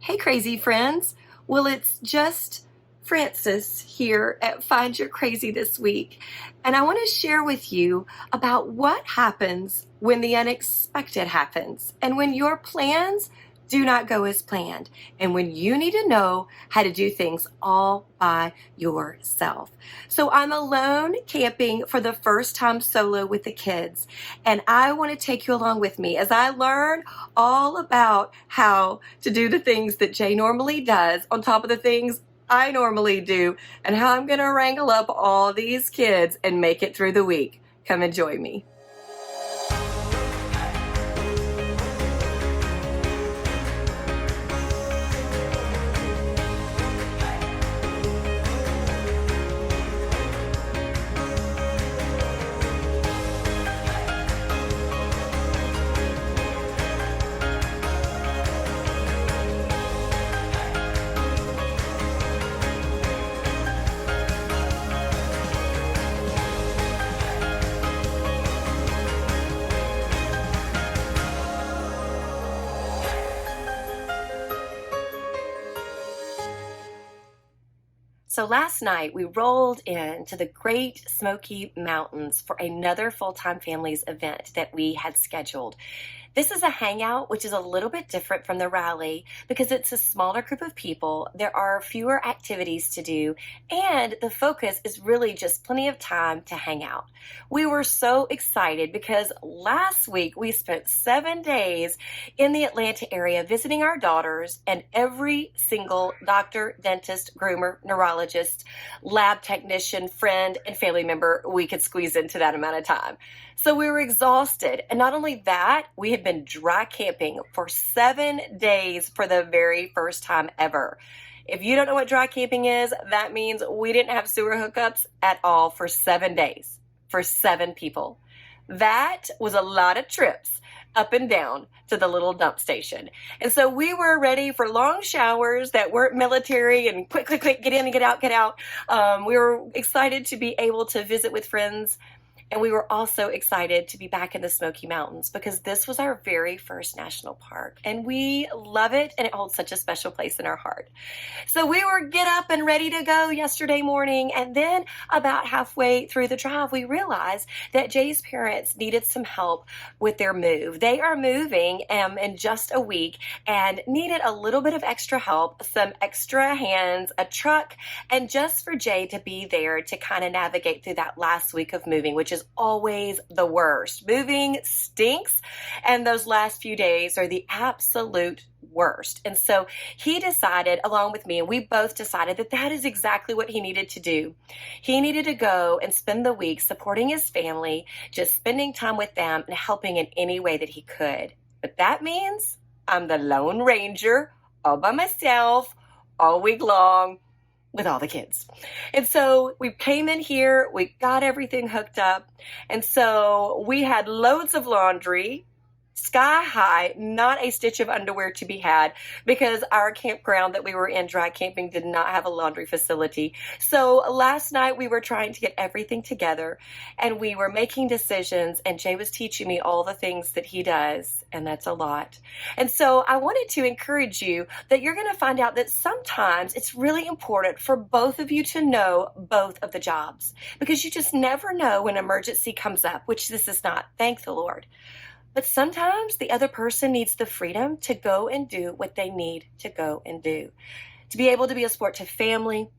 Hey, crazy friends. Well, it's just Francis here at Find Your Crazy this week. And I want to share with you about what happens when the unexpected happens and when your plans do not go as planned and when you need to know how to do things all by yourself. So I'm alone camping for the first time solo with the kids, and I want to take you along with me as I learn all about how to do the things that Jay normally does on top of the things I normally do, and how I'm going to wrangle up all these kids and make it through the week. Come and join me. So last night we rolled into the Great Smoky Mountains for another full-time families event that we had scheduled. This is a hangout, which is a little bit different from the rally because it's a smaller group of people. There are fewer activities to do, and the focus is really just plenty of time to hang out. We were so excited because last week we spent 7 days in the Atlanta area visiting our daughters, and every single doctor, dentist, groomer, neurologist, lab technician, friend, and family member we could squeeze into that amount of time. So we were exhausted. And not only that, we had been dry camping for 7 days for the very first time ever. If you don't know what dry camping is, that means we didn't have sewer hookups at all for 7 days, for 7 people. That was a lot of trips up and down to the little dump station. And so we were ready for long showers that weren't military and quick, get in and get out, get out. We were excited to be able to visit with friends. And we were also excited to be back in the Smoky Mountains because this was our very first national park. And we love it, and it holds such a special place in our heart. So we were get up and ready to go yesterday morning. And then about halfway through the drive, we realized that Jay's parents needed some help with their move. They are moving in just a week and needed a little bit of extra help, some extra hands, a truck, and just for Jay to be there to kind of navigate through that last week of moving, which is always the worst. Moving stinks, and those last few days are the absolute worst. And so he decided, along with me, and we both decided that that is exactly what he needed to do. He needed to go and spend the week supporting his family, just spending time with them and helping in any way that he could. But that means I'm the Lone Ranger all by myself all week long with all the kids. And so we came in here, we got everything hooked up. And so we had loads of laundry, sky high, not a stitch of underwear to be had because our campground that we were in dry camping did not have a laundry facility. So last night we were trying to get everything together and we were making decisions, and Jay was teaching me all the things that he does, and that's a lot. And so I wanted to encourage you that you're going to find out that sometimes it's really important for both of you to know both of the jobs because you just never know when an emergency comes up, which this is not, thank the Lord. But sometimes the other person needs the freedom to go and do what they need to go and do. To be able to be a support to family.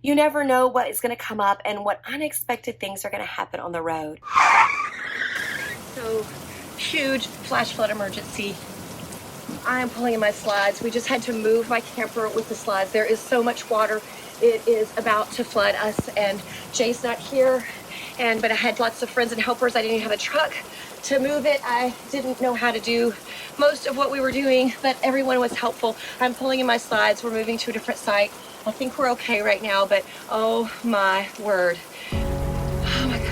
You never know what is going to come up and what unexpected things are going to happen on the road. So, huge flash flood emergency. I am pulling in my slides. We just had to move my camper with the slides. There is so much water. It is about to flood us, and Jay's not here. But I had lots of friends and helpers. I didn't even have a truck to move it. I didn't know how to do most of what we were doing, but everyone was helpful. I'm pulling in my slides. We're moving to a different site. I think we're okay right now, but oh my word. Oh my gosh.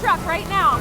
truck right now.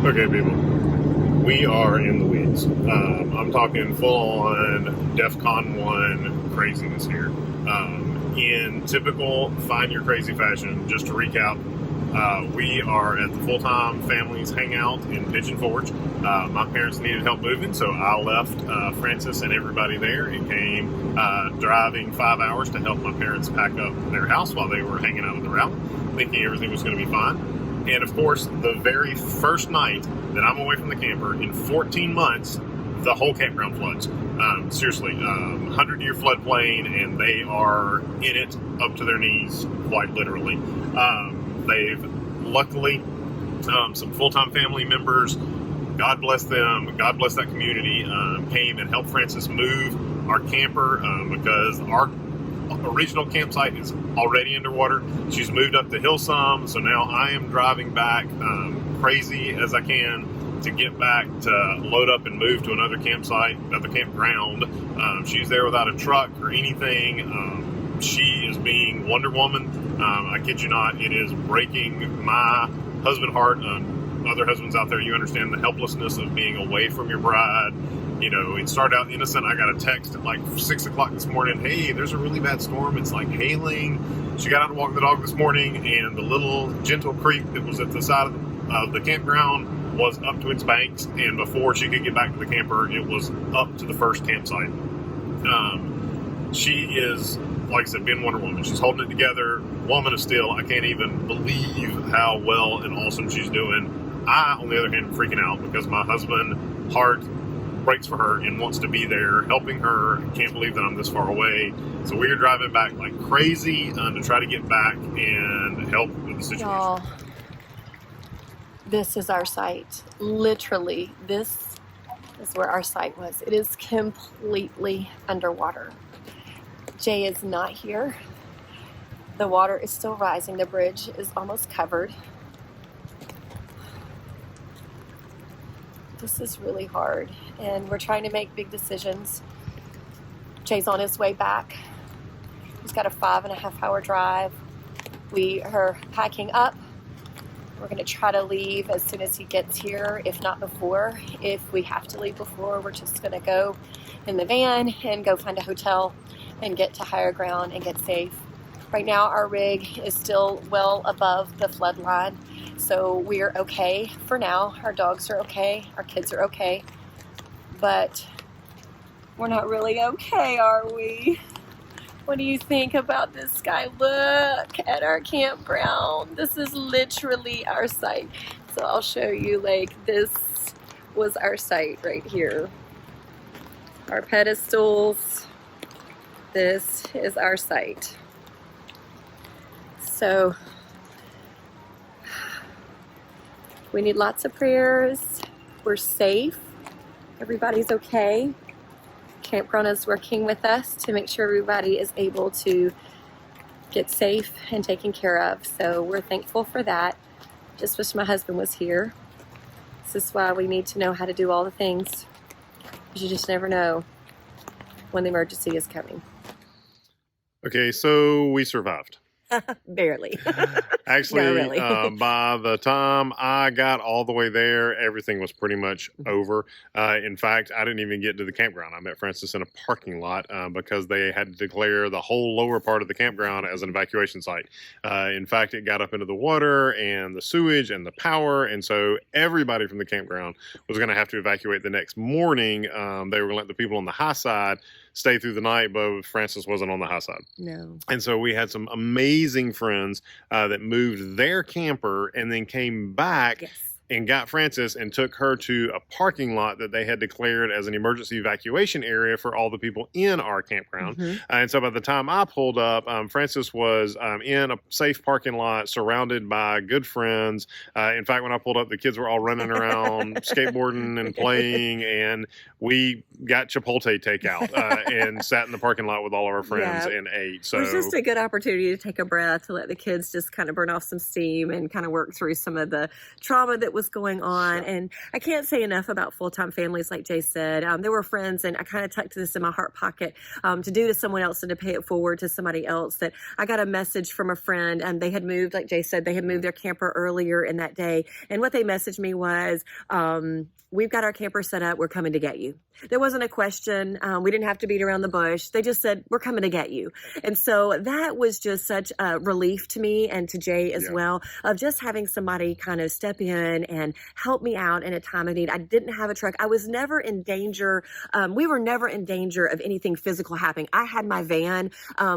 Okay, people, we are in the weeds. I'm talking full-on DEFCON 1 craziness here. In typical Find Your Crazy fashion, just to recap, we are at the Full-Time Families Hangout in Pigeon Forge. My parents needed help moving, so I left Francis and everybody there and came driving 5 hours to help my parents pack up their house while they were hanging out on the route, thinking everything was going to be fine. And of course, the very first night that I'm away from the camper in 14 months, the whole campground floods. Seriously, 100-year floodplain, and they are in it up to their knees, quite literally. They've luckily, some full-time family members, God bless them, God bless that community, came and helped Francis move our camper because our original campsite is already underwater. She's moved up the hill some, so now I am driving back crazy as I can to get back to load up and move to another campsite, another campground. She's there without a truck or anything. She is being Wonder Woman. I kid you not, it is breaking my husband heart. Other husbands out there, you understand the helplessness of being away from your bride. You know, it started out innocent. I got a text at like 6 o'clock this morning. Hey, there's a really bad storm. It's like hailing. She got out to walk the dog this morning, and the little gentle creek that was at the side of the campground was up to its banks. And before she could get back to the camper, it was up to the first campsite. She is, like I said, being Wonder Woman. She's holding it together. Woman of steel. I can't even believe how well and awesome she's doing. I, on the other hand, am freaking out because my husband, heart breaks for her and wants to be there helping her. Can't believe that I'm this far away. So we're driving back like crazy to try to get back and help with the situation. Y'all, this is our site. Literally, this is where our site was. It is completely underwater. Jay is not here. The water is still rising. The bridge is almost covered. This is really hard, and we're trying to make big decisions. Jay's on his way back. He's got a 5.5 hour drive. We are packing up. We're going to try to leave as soon as he gets here, if not before. If we have to leave before, we're just going to go in the van and go find a hotel and get to higher ground and get safe. Right now, our rig is still well above the flood line, so we're okay for now. Our dogs are okay, our kids are okay, but we're not really okay, are we? What do you think about this guy? Look at our campground. This is literally our site. So I'll show you, like, this was our site right here. Our pedestals. This is our site. So we need lots of prayers. We're safe. Everybody's okay. Campground is working with us to make sure everybody is able to get safe and taken care of. So we're thankful for that. Just wish my husband was here. This is why we need to know how to do all the things, because you just never know when the emergency is coming. Okay, so we survived. Barely. Actually, No, really. by the time I got all the way there, everything was pretty much over. In fact, I didn't even get to the campground. I met Francis in a parking lot because they had to declare the whole lower part of the campground as an evacuation site. In fact, it got up into the water and the sewage and the power, and so everybody from the campground was going to have to evacuate the next morning. They were going to let the people on the high side stay through the night, but Francis wasn't on the high side. No. And so we had some amazing friends that moved their camper and then came back. Yes. And got Frances and took her to a parking lot that they had declared as an emergency evacuation area for all the people in our campground. And so by the time I pulled up, Frances was in a safe parking lot surrounded by good friends. In fact, when I pulled up, the kids were all running around, skateboarding and playing, and we got Chipotle takeout and sat in the parking lot with all of our friends and ate. So it was just a good opportunity to take a breath, to let the kids just kind of burn off some steam and kind of work through some of the trauma that was going on. And I can't say enough about full-time families, like Jay said. There were friends, and I kind of tucked this in my heart pocket to do to someone else and to pay it forward to somebody else, that I got a message from a friend, and they had moved, like Jay said, they had moved their camper earlier in that day. And what they messaged me was, we've got our camper set up. We're coming to get you. There wasn't a question. We didn't have to beat around the bush. They just said, we're coming to get you. And so that was just such a relief to me and to Jay as well, of just having somebody kind of step in and help me out in a time of need. I didn't have a truck. I was never in danger. We were never in danger of anything physical happening. I had my van.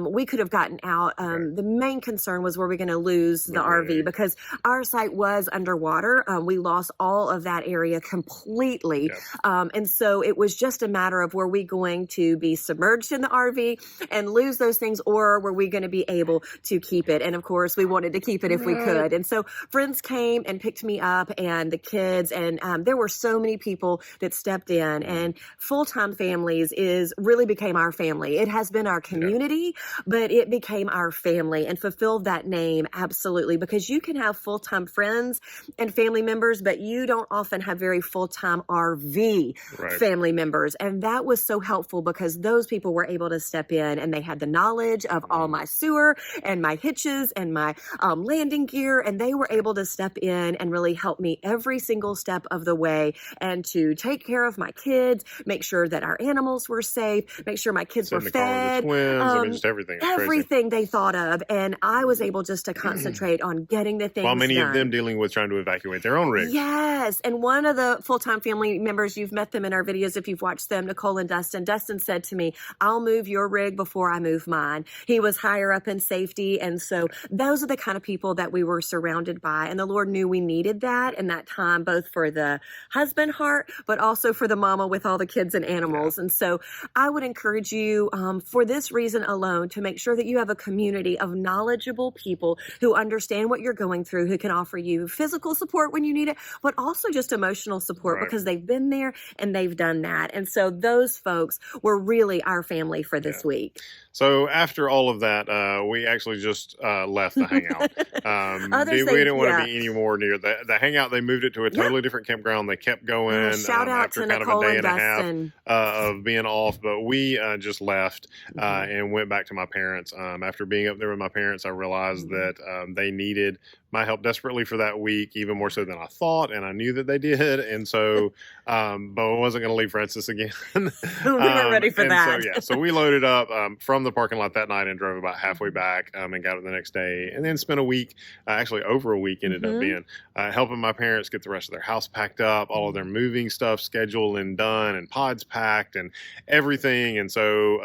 We could have gotten out. The main concern was, were we going to lose the RV? Because our site was underwater. We lost all of that area completely. And so it was just a matter of, were we going to be submerged in the RV and lose those things, or were we going to be able to keep it? And of course, we wanted to keep it if we could. And so friends came and picked me up, and the kids, and there were so many people that stepped in, and full-time families really became our family. It has been our community, but it became our family and fulfilled that name absolutely, because you can have full-time friends and family members, but you don't often have very full-time RV family members. And that was so helpful, because those people were able to step in, and they had the knowledge of all my sewer and my hitches and my landing gear, and they were able to step in and really help me every single step of the way, and to take care of my kids, make sure that our animals were safe, make sure my kids were fed, just everything. Everything they thought of. And I was able just to concentrate on getting the things while many done. of them dealing with trying to evacuate their own rig. Yes. And one of the full-time family members, you've met them in our videos if you've watched them, Nicole and Dustin. Dustin said to me, I'll move your rig before I move mine. He was higher up in safety. And so those are the kind of people that we were surrounded by. And the Lord knew we needed that in that time, both for the husband heart, but also for the mama with all the kids and animals. And so I would encourage you, for this reason alone, to make sure that you have a community of knowledgeable people who understand what you're going through, who can offer you physical support when you need it, but also just emotional support, because they've been there and they've done that. And so those folks were really our family for this week. So after all of that, we actually just left the hangout. We didn't want to be any more near the hangout. They moved it to a totally different campground. They kept going Shout out after to kind Nicole of a day and and Dustin. a half of being off. But we just left and went back to my parents. After being up there with my parents, I realized that they needed my help desperately for that week, even more so than I thought, and I knew that they did. And so, but I wasn't going to leave Francis again. We weren't ready for that. So we loaded up from the parking lot that night and drove about halfway back and got it the next day, and then spent a week, actually over a week ended up being, helping my parents get the rest of their house packed up, all of their moving stuff scheduled and done, and pods packed and everything. And so,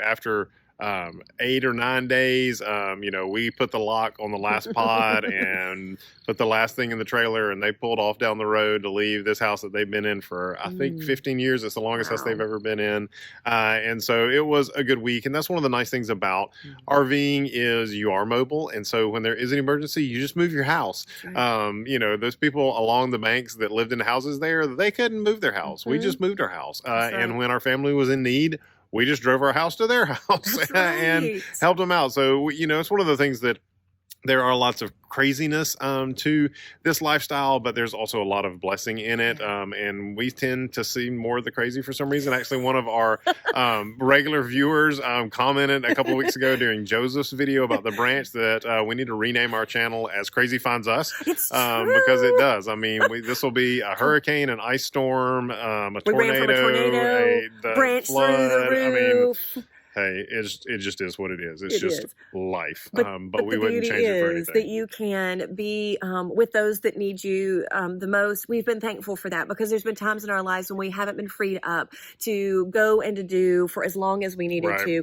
after 8 or 9 days, we put the lock on the last pod and put the last thing in the trailer, and they pulled off down the road to leave this house that they've been in for, I think, 15 years. It's the longest house they've ever been in. And so it was a good week. And that's one of the nice things about RVing is you are mobile. And so when there is an emergency, you just move your house. Those people along the banks that lived in houses there, they couldn't move their house. We just moved our house. And when our family was in need, we just drove our house to their house and helped them out. So, it's one of the things that there are lots of craziness to this lifestyle, but there's also a lot of blessing in it. And we tend to see more of the crazy for some reason. Actually, one of our regular viewers commented a couple of weeks ago during Joseph's video about the branch that we need to rename our channel as Crazy Finds Us. It's because it does. I mean, this will be a hurricane, an ice storm, a tornado, the branch flood. through the roof. Hey, it just is what it is. It's just life. But we the wouldn't beauty change it for is anything. that you can be with those that need you the most. We've been thankful for that because there's been times in our lives when we haven't been freed up to go and to do for as long as we needed to.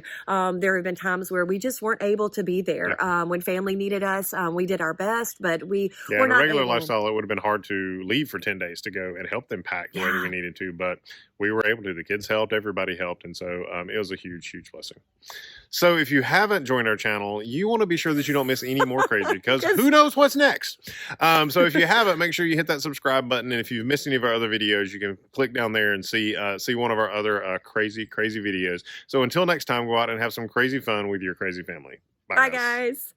There have been times where we just weren't able to be there. When family needed us, we did our best, but we were in a not regular able. lifestyle, it would have been hard to leave for 10 days to go and help them pack the way that we needed to, but we were able to. The kids helped, everybody helped, and so it was a huge, huge blessing. So if you haven't joined our channel, you want to be sure that you don't miss any more crazy, because who knows what's next. So if you haven't, make sure you hit that subscribe button, and if you've missed any of our other videos, you can click down there and see one of our other crazy videos. So until next time, go out and have some crazy fun with your crazy family. Bye guys.